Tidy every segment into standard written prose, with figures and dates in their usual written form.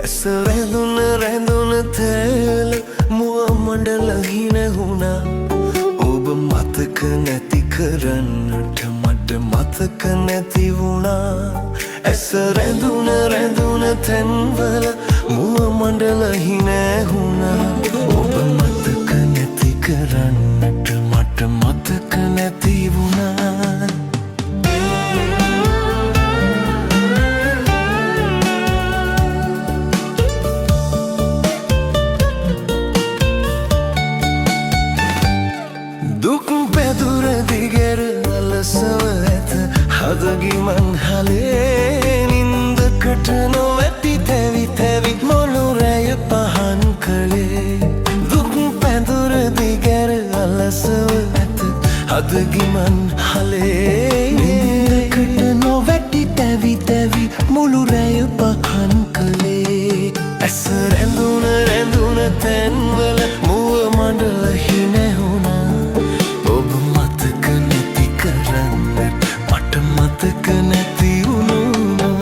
ඇස රැඳුන තැල මුව මණ්ඩල හින වුණා. ඔබ මතක නැති කරන්නට මට මතක නැති වුණා. ඇස රැඳුන තැන්වල මුව මණ්ඩල හින වුණා. ඔබ මතක නැති කරන්නට මට මතක නැති වුණා. දුක් පැදුර දිගර අලසව ඇත හදගිමන් හලේ. නින්දකට නොවැටි තැවි මොළුරැය පහන් කළේ. දුක් පැදුර දිගර අලසව ඇත හදගිමන් හලේ. නින්දකට නොවැටි තැවි මොළුරැය පහන් කළේ. ඇස රැඳුන තැන්වල මුව මණ්ඩල හිනැහුණා. ඔබ මතක නැති කරන්නට මට මතක නැති වුණා.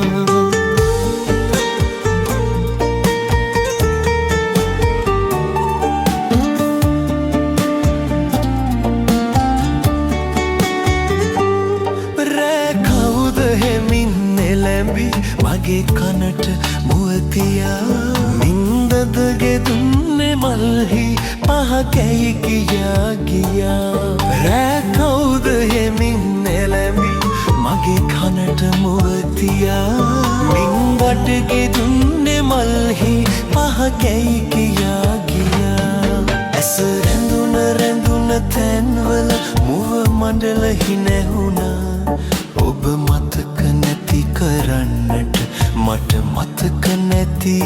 රෑ කවුද හෙමින් එළැඹි මගේ කනට මුව තියා. නින්දද ගෙදුන්නේ මල්හි පහ කැයි ගියා. රෑ කවුද හෙමින් එළැඹි මගේ කනට මුව තියා. නින්දට ගෙදුන්නේ මල්හි පහ කැයි ගියා. ඇස රැඳුන තැන්වල මුව මණ්ඩල හිනැහුණා. ඔබ මතක නැති කරන්නට මට මතක නැති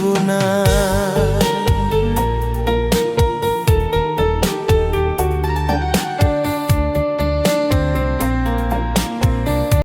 වුණා.